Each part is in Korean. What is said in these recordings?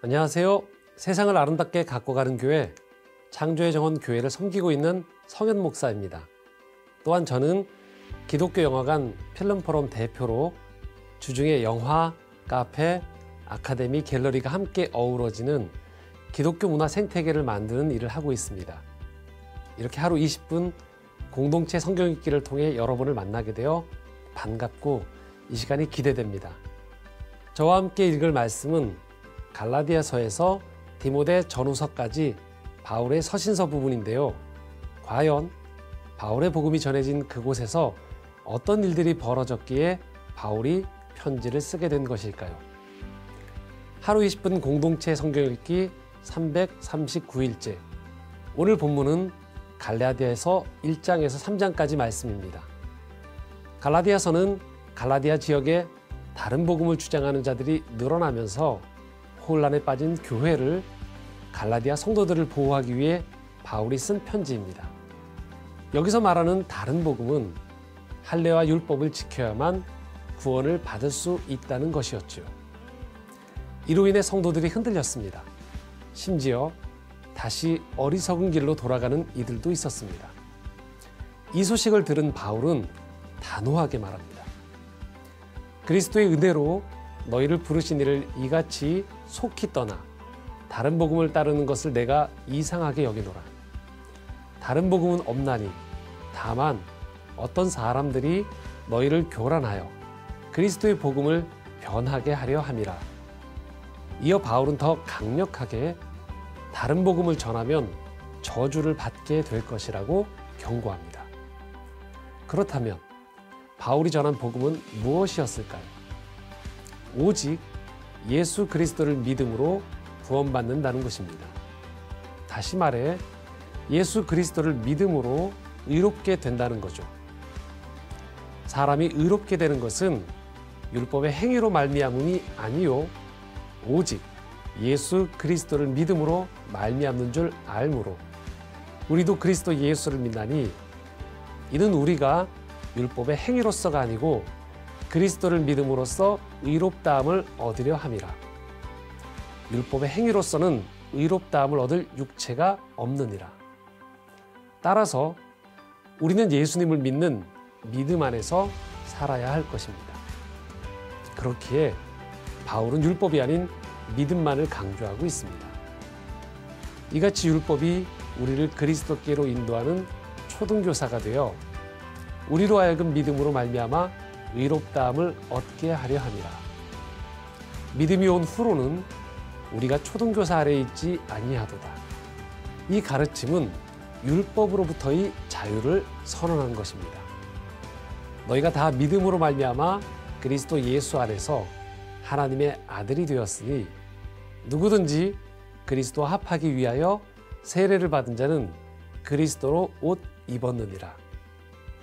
안녕하세요. 세상을 아름답게 갖고 가는 교회 창조의 정원 교회를 섬기고 있는 성현 목사입니다. 또한 저는 기독교 영화관 필름포럼 대표로 주중에 영화, 카페, 아카데미, 갤러리가 함께 어우러지는 기독교 문화 생태계를 만드는 일을 하고 있습니다. 이렇게 하루 20분 공동체 성경 읽기를 통해 여러분을 만나게 되어 반갑고 이 시간이 기대됩니다. 저와 함께 읽을 말씀은 갈라디아서에서 디모데 전후서까지 바울의 서신서 부분인데요. 과연 바울의 복음이 전해진 그곳에서 어떤 일들이 벌어졌기에 바울이 편지를 쓰게 된 것일까요? 하루 20분 공동체 성경 읽기 339일째. 오늘 본문은 갈라디아서 1장에서 3장까지 말씀입니다. 갈라디아서는 갈라디아 지역에 다른 복음을 주장하는 자들이 늘어나면서 혼란에 빠진 교회를 갈라디아 성도들을 보호하기 위해 바울이 쓴 편지입니다. 여기서 말하는 다른 복음은 할례와 율법을 지켜야만 구원을 받을 수 있다는 것이었죠. 이로 인해 성도들이 흔들렸습니다. 심지어 다시 어리석은 길로 돌아가는 이들도 있었습니다. 이 소식을 들은 바울은 단호하게 말합니다. 그리스도의 은혜로 너희를 부르신 이를 이같이 속히 떠나 다른 복음을 따르는 것을 내가 이상하게 여기노라. 다른 복음은 없나니 다만 어떤 사람들이 너희를 교란하여 그리스도의 복음을 변하게 하려 함이라. 이어 바울은 더 강력하게 다른 복음을 전하면 저주를 받게 될 것이라고 경고합니다. 그렇다면 바울이 전한 복음은 무엇이었을까요? 오직 예수 그리스도를 믿음으로 구원받는다는 것입니다. 다시 말해 예수 그리스도를 믿음으로 의롭게 된다는 거죠. 사람이 의롭게 되는 것은 율법의 행위로 말미암음이 아니요 오직 예수 그리스도를 믿음으로 말미암는 줄 알므로 우리도 그리스도 예수를 믿나니 이는 우리가 율법의 행위로서가 아니고 그리스도를 믿음으로써 의롭다함을 얻으려 함이라. 율법의 행위로서는 의롭다함을 얻을 육체가 없느니라. 따라서 우리는 예수님을 믿는 믿음 안에서 살아야 할 것입니다. 그렇기에 바울은 율법이 아닌 믿음만을 강조하고 있습니다. 이같이 율법이 우리를 그리스도께로 인도하는 초등교사가 되어 우리로 하여금 믿음으로 말미암아 의롭다함을 얻게 하려 함이라. 믿음이 온 후로는 우리가 초등교사 아래에 있지 아니하도다. 이 가르침은 율법으로부터의 자유를 선언한 것입니다. 너희가 다 믿음으로 말미암아 그리스도 예수 안에서 하나님의 아들이 되었으니 누구든지 그리스도와 합하기 위하여 세례를 받은 자는 그리스도로 옷 입었느니라.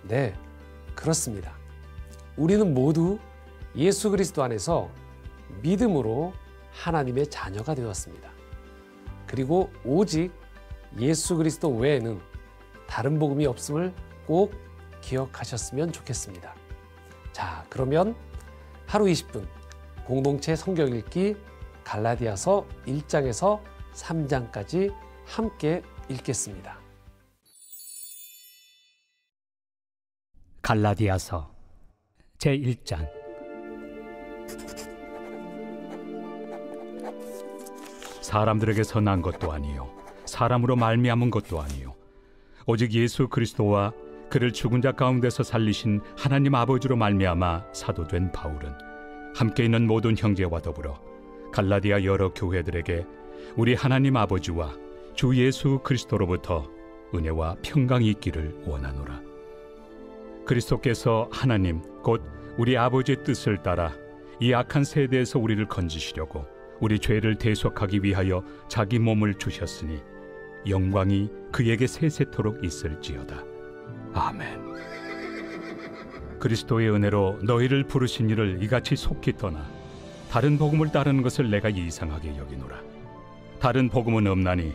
네, 그렇습니다. 우리는 모두 예수 그리스도 안에서 믿음으로 하나님의 자녀가 되었습니다. 그리고 오직 예수 그리스도 외에는 다른 복음이 없음을 꼭 기억하셨으면 좋겠습니다. 자, 그러면 하루 20분 공동체 성경 읽기 갈라디아서 1장에서 3장까지 함께 읽겠습니다. 갈라디아서 제1장. 사람들에게서 난 것도 아니요 사람으로 말미암은 것도 아니요 오직 예수 그리스도와 그를 죽은 자 가운데서 살리신 하나님 아버지로 말미암아 사도된 바울은 함께 있는 모든 형제와 더불어 갈라디아 여러 교회들에게 우리 하나님 아버지와 주 예수 그리스도로부터 은혜와 평강이 있기를 원하노라. 그리스도께서 하나님 곧 우리 아버지의 뜻을 따라 이 악한 세대에서 우리를 건지시려고 우리 죄를 대속하기 위하여 자기 몸을 주셨으니 영광이 그에게 세세토록 있을지어다. 아멘. 그리스도의 은혜로 너희를 부르신 이를 이같이 속히 떠나 다른 복음을 따르는 것을 내가 이상하게 여기노라. 다른 복음은 없나니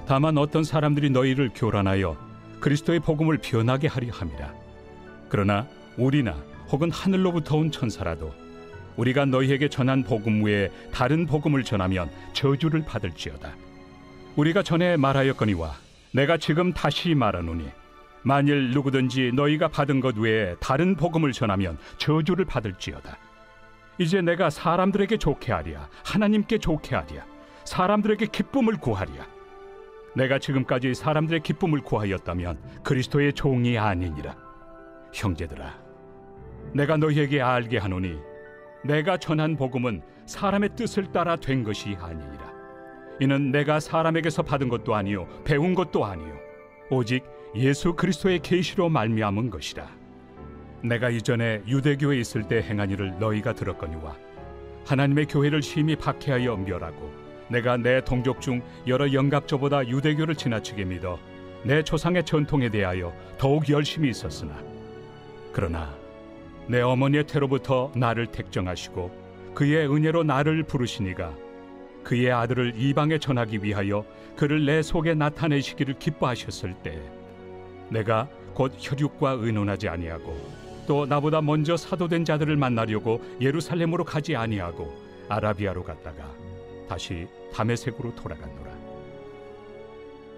다만 어떤 사람들이 너희를 교란하여 그리스도의 복음을 변하게 하려 함이라. 그러나 우리나 혹은 하늘로부터 온 천사라도 우리가 너희에게 전한 복음 외에 다른 복음을 전하면 저주를 받을지어다. 우리가 전에 말하였거니와 내가 지금 다시 말하노니 만일 누구든지 너희가 받은 것 외에 다른 복음을 전하면 저주를 받을지어다. 이제 내가 사람들에게 좋게 하랴, 하나님께 좋게 하랴, 사람들에게 기쁨을 구하랴. 내가 지금까지 사람들의 기쁨을 구하였다면 그리스도의 종이 아니니라. 형제들아, 내가 너희에게 알게 하노니 내가 전한 복음은 사람의 뜻을 따라 된 것이 아니니라. 이는 내가 사람에게서 받은 것도 아니요 배운 것도 아니요 오직 예수 그리스도의 계시로 말미암은 것이라. 내가 이전에 유대교에 있을 때 행한 일을 너희가 들었거니와 하나님의 교회를 심히 박해하여 멸하고 내가 내 동족 중 여러 영갑조보다 유대교를 지나치게 믿어 내 조상의 전통에 대하여 더욱 열심히 있었으나 그러나 내 어머니의 태로부터 나를 택정하시고 그의 은혜로 나를 부르시니가 그의 아들을 이방에 전하기 위하여 그를 내 속에 나타내시기를 기뻐하셨을 때 내가 곧 혈육과 의논하지 아니하고 또 나보다 먼저 사도된 자들을 만나려고 예루살렘으로 가지 아니하고 아라비아로 갔다가 다시 다메섹으로 돌아갔노라.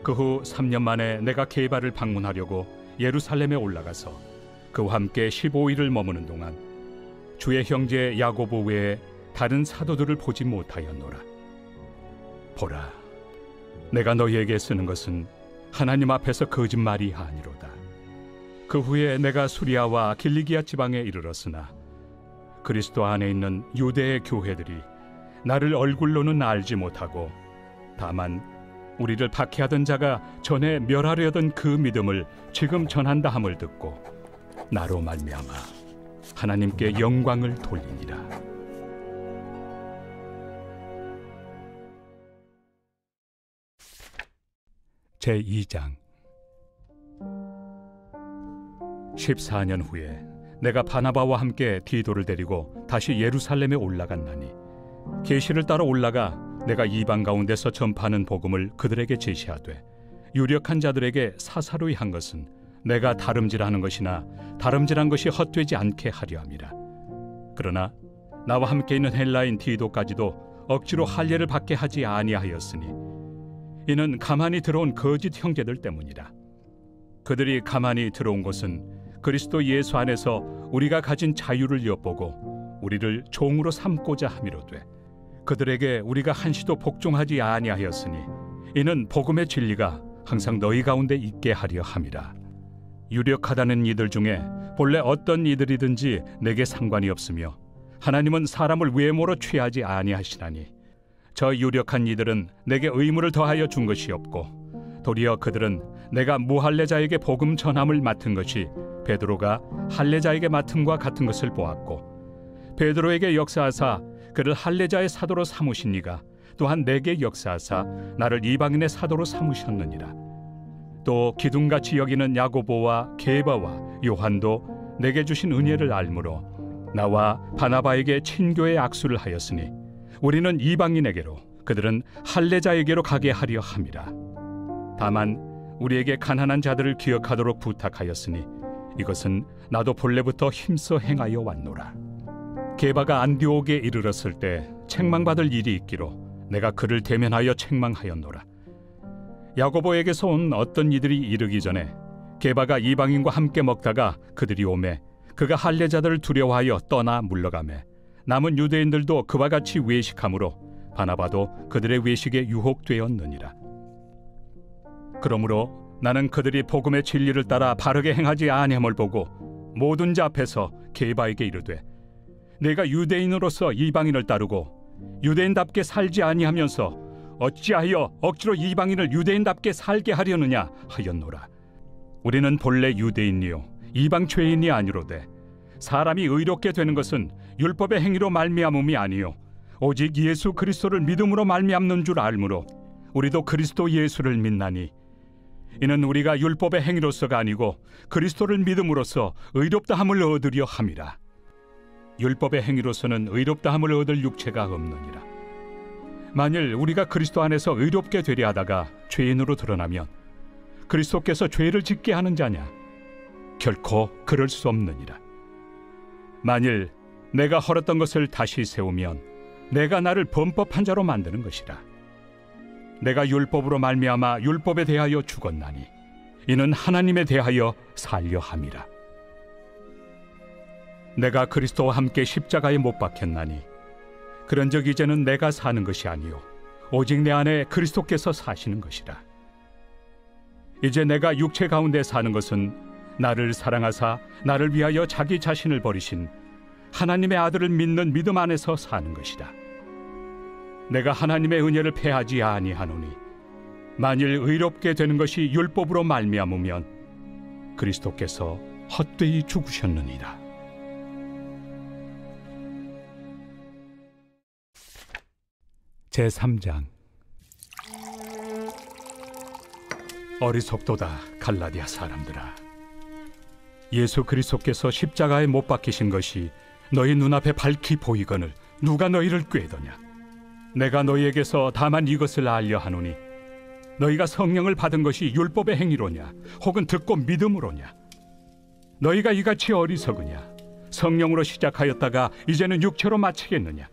그 후 3년 만에 내가 게바를 방문하려고 예루살렘에 올라가서 그와 함께 15일을 머무는 동안 주의 형제 야고보 외에 다른 사도들을 보지 못하였노라. 보라, 내가 너희에게 쓰는 것은 하나님 앞에서 거짓말이 아니로다. 그 후에 내가 수리아와 길리기아 지방에 이르렀으나 그리스도 안에 있는 유대의 교회들이 나를 얼굴로는 알지 못하고 다만 우리를 박해하던 자가 전에 멸하려던 그 믿음을 지금 전한다 함을 듣고 나로 말미암아 하나님께 영광을 돌리니라. 제2장 14년 후에 내가 바나바와 함께 디도를 데리고 다시 예루살렘에 올라갔나니 계시를 따라 올라가 내가 이방 가운데서 전파하는 복음을 그들에게 제시하되 유력한 자들에게 사사로이 한 것은 내가 다름질하는 것이나 다름질한 것이 헛되지 않게 하려 함이라. 그러나 나와 함께 있는 헬라인 디도까지도 억지로 할례를 받게 하지 아니하였으니 이는 가만히 들어온 거짓 형제들 때문이라. 그들이 가만히 들어온 것은 그리스도 예수 안에서 우리가 가진 자유를 엿보고 우리를 종으로 삼고자 함이로되 그들에게 우리가 한시도 복종하지 아니하였으니 이는 복음의 진리가 항상 너희 가운데 있게 하려 함이라. 유력하다는 이들 중에 본래 어떤 이들이든지 내게 상관이 없으며 하나님은 사람을 외모로 취하지 아니하시나니 저 유력한 이들은 내게 의무를 더하여 준 것이 없고 도리어 그들은 내가 무할례자에게 복음 전함을 맡은 것이 베드로가 할례자에게 맡음과 같은 것을 보았고 베드로에게 역사하사 그를 할례자의 사도로 삼으신 이가 또한 내게 역사하사 나를 이방인의 사도로 삼으셨느니라. 또 기둥같이 여기는 야고보와 게바와 요한도 내게 주신 은혜를 알므로 나와 바나바에게 친교의 악수를 하였으니 우리는 이방인에게로 그들은 할례자에게로 가게 하려 함이라. 다만 우리에게 가난한 자들을 기억하도록 부탁하였으니 이것은 나도 본래부터 힘써 행하여 왔노라. 게바가 안디옥에 이르렀을 때 책망받을 일이 있기로 내가 그를 대면하여 책망하였노라. 야고보에게서 온 어떤 이들이 이르기 전에 게바가 이방인과 함께 먹다가 그들이 오매 그가 할례자들을 두려워하여 떠나 물러가매 남은 유대인들도 그와 같이 외식하므로 바나바도 그들의 외식에 유혹되었느니라. 그러므로 나는 그들이 복음의 진리를 따라 바르게 행하지 아니함을 보고 모든 자 앞에서 게바에게 이르되 내가 유대인으로서 이방인을 따르고 유대인답게 살지 아니하면서 어찌하여 억지로 이방인을 유대인답게 살게 하려느냐 하였노라. 우리는 본래 유대인이요 이방 죄인이 아니로되 사람이 의롭게 되는 것은 율법의 행위로 말미암음이 아니요 오직 예수 그리스도를 믿음으로 말미암는 줄 알므로 우리도 그리스도 예수를 믿나니 이는 우리가 율법의 행위로서가 아니고 그리스도를 믿음으로써 의롭다함을 얻으려 함이라. 율법의 행위로서는 의롭다함을 얻을 육체가 없느니라. 만일 우리가 그리스도 안에서 의롭게 되려 하다가 죄인으로 드러나면 그리스도께서 죄를 짓게 하는 자냐? 결코 그럴 수 없느니라. 만일 내가 헐었던 것을 다시 세우면 내가 나를 범법한 자로 만드는 것이라. 내가 율법으로 말미암아 율법에 대하여 죽었나니 이는 하나님에 대하여 살려 함이라. 내가 그리스도와 함께 십자가에 못 박혔나니 그런즉 이제는 내가 사는 것이 아니요 오직 내 안에 그리스도께서 사시는 것이라. 이제 내가 육체 가운데 사는 것은 나를 사랑하사 나를 위하여 자기 자신을 버리신 하나님의 아들을 믿는 믿음 안에서 사는 것이다. 내가 하나님의 은혜를 패하지 아니하노니 만일 의롭게 되는 것이 율법으로 말미암으면 그리스도께서 헛되이 죽으셨느니라. 제3장. 어리석도다 갈라디아 사람들아, 예수 그리스도께서 십자가에 못 박히신 것이 너희 눈앞에 밝히 보이거늘 누가 너희를 꾀더냐. 내가 너희에게서 다만 이것을 알려 하노니 너희가 성령을 받은 것이 율법의 행위로냐 혹은 듣고 믿음으로냐. 너희가 이같이 어리석으냐. 성령으로 시작하였다가 이제는 육체로 마치겠느냐.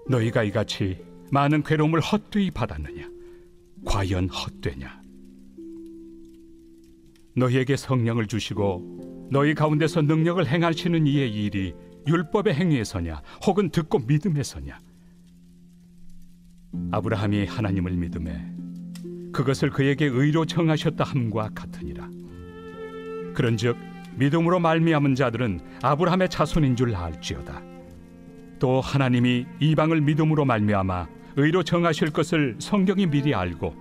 너희가 이같이 많은 괴로움을 헛되이 받았느냐. 과연 헛되냐. 너희에게 성령을 주시고 너희 가운데서 능력을 행하시는 이의 일이 율법의 행위에서냐 혹은 듣고 믿음에서냐. 아브라함이 하나님을 믿음에 그것을 그에게 의로 정하셨다 함과 같으니라. 그런즉 믿음으로 말미암은 자들은 아브라함의 자손인 줄 알지어다. 또 하나님이 이방을 믿음으로 말미암아 의로 정하실 것을 성경이 미리 알고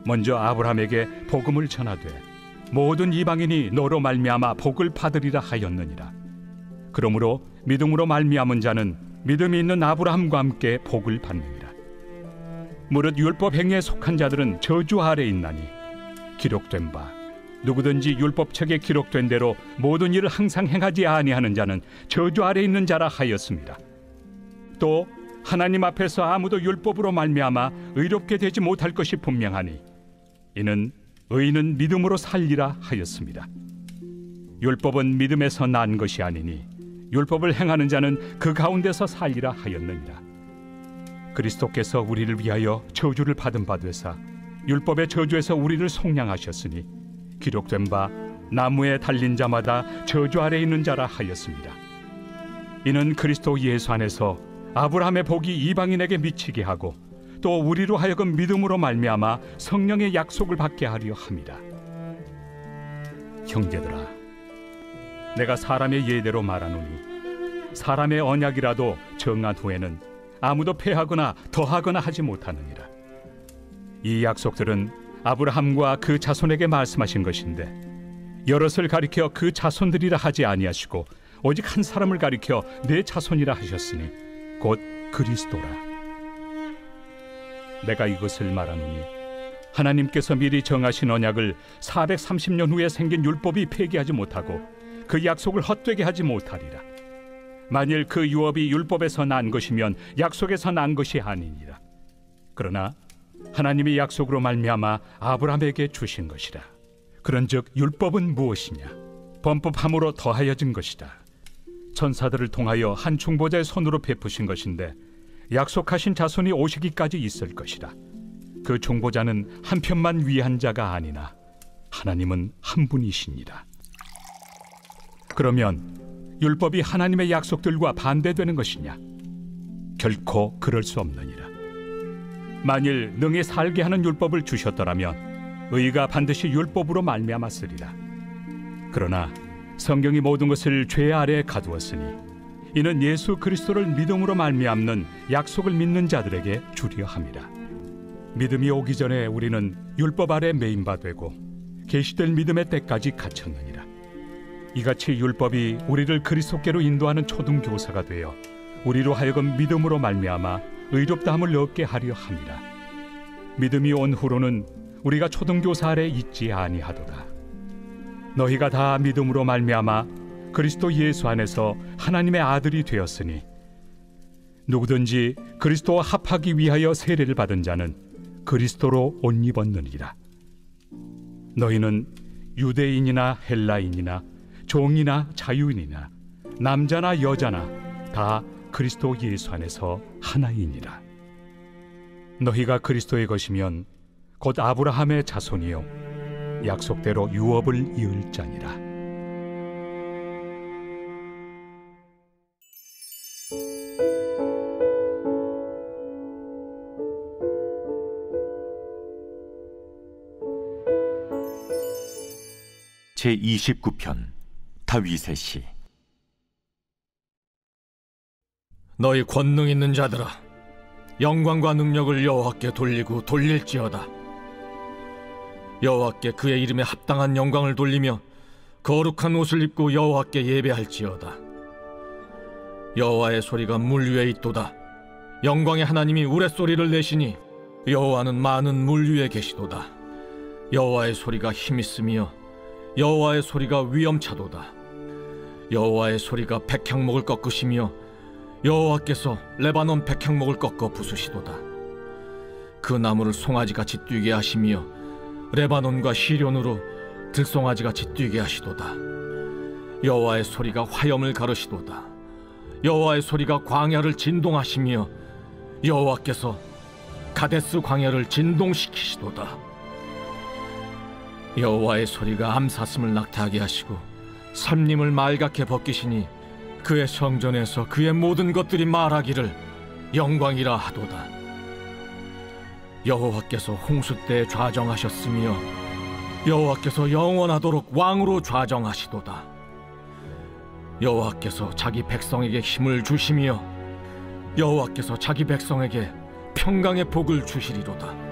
먼저 아브라함에게 복음을 전하되 모든 이방인이 너로 말미암아 복을 받으리라 하였느니라. 그러므로 믿음으로 말미암은 자는 믿음이 있는 아브라함과 함께 복을 받느니라. 무릇 율법 행위에 속한 자들은 저주 아래 있나니 기록된 바 누구든지 율법책에 기록된 대로 모든 일을 항상 행하지 아니하는 자는 저주 아래 있는 자라 하였습니다. 또 하나님 앞에서 아무도 율법으로 말미암아 의롭게 되지 못할 것이 분명하니 이는 의인은 믿음으로 살리라 하였습니다. 율법은 믿음에서 난 것이 아니니 율법을 행하는 자는 그 가운데서 살리라 하였느니라. 그리스도께서 우리를 위하여 저주를 받은 바 되사 율법의 저주에서 우리를 속량하셨으니 기록된 바 나무에 달린 자마다 저주 아래 있는 자라 하였습니다. 이는 그리스도 예수 안에서 아브라함의 복이 이방인에게 미치게 하고 또 우리로 하여금 믿음으로 말미암아 성령의 약속을 받게 하려 함이라. 형제들아, 내가 사람의 예대로 말하노니 사람의 언약이라도 정한 후에는 아무도 패하거나 더하거나 하지 못하느니라. 이 약속들은 아브라함과 그 자손에게 말씀하신 것인데 여럿을 가리켜 그 자손들이라 하지 아니하시고 오직 한 사람을 가리켜 내 자손이라 하셨으니 곧 그리스도라. 내가 이것을 말하노니 하나님께서 미리 정하신 언약을 430년 후에 생긴 율법이 폐기하지 못하고 그 약속을 헛되게 하지 못하리라. 만일 그 유업이 율법에서 난 것이면 약속에서 난 것이 아니니라. 그러나 하나님이 약속으로 말미암아 아브라함에게 주신 것이라. 그런즉 율법은 무엇이냐? 범법함으로 더하여진 것이다. 천사들을 통하여 한 중보자의 손으로 베푸신 것인데 약속하신 자손이 오시기까지 있을 것이라. 그 중보자는 한 편만 위한 자가 아니나 하나님은 한 분이시니라. 그러면 율법이 하나님의 약속들과 반대되는 것이냐? 결코 그럴 수 없느니라. 만일 능히 살게 하는 율법을 주셨더라면 의가 반드시 율법으로 말미암았으리라. 그러나 성경이 모든 것을 죄 아래에 가두었으니 이는 예수 그리스도를 믿음으로 말미암는 약속을 믿는 자들에게 주려 함이라. 믿음이 오기 전에 우리는 율법 아래 매인 바 되고 계시될 믿음의 때까지 갇혔느니라. 이같이 율법이 우리를 그리스도께로 인도하는 초등교사가 되어 우리로 하여금 믿음으로 말미암아 의롭다함을 얻게 하려 함이라. 믿음이 온 후로는 우리가 초등교사 아래 있지 아니하도다. 너희가 다 믿음으로 말미암아 그리스도 예수 안에서 하나님의 아들이 되었으니 누구든지 그리스도와 합하기 위하여 세례를 받은 자는 그리스도로 옷 입었느니라. 너희는 유대인이나 헬라인이나 종이나 자유인이나 남자나 여자나 다 그리스도 예수 안에서 하나이니라. 너희가 그리스도의 것이면 곧 아브라함의 자손이요 약속대로 유업을 이을 자니라. 제29편 다윗의 시. 너희 권능 있는 자들아, 영광과 능력을 여호와께 돌리고 돌릴지어다. 여호와께 그의 이름에 합당한 영광을 돌리며 거룩한 옷을 입고 여호와께 예배할지어다. 여호와의 소리가 물 위에 있도다. 영광의 하나님이 우레소리를 내시니 여호와는 많은 물 위에 계시도다. 여호와의 소리가 힘있으며 여호와의 소리가 위엄차도다. 여호와의 소리가 백향목을 꺾으시며 여호와께서 레바논 백향목을 꺾어 부수시도다. 그 나무를 송아지같이 뛰게 하시며 레바논과 시련으로 들송아지같이 뛰게 하시도다. 여호와의 소리가 화염을 가르시도다. 여호와의 소리가 광야를 진동하시며 여호와께서 가데스 광야를 진동시키시도다. 여호와의 소리가 암사슴을 낙타하게 하시고 삼림을 말갛게 벗기시니 그의 성전에서 그의 모든 것들이 말하기를 영광이라 하도다. 여호와께서 홍수 때 좌정하셨으며 여호와께서 영원하도록 왕으로 좌정하시도다. 여호와께서 자기 백성에게 힘을 주시며 여호와께서 자기 백성에게 평강의 복을 주시리로다.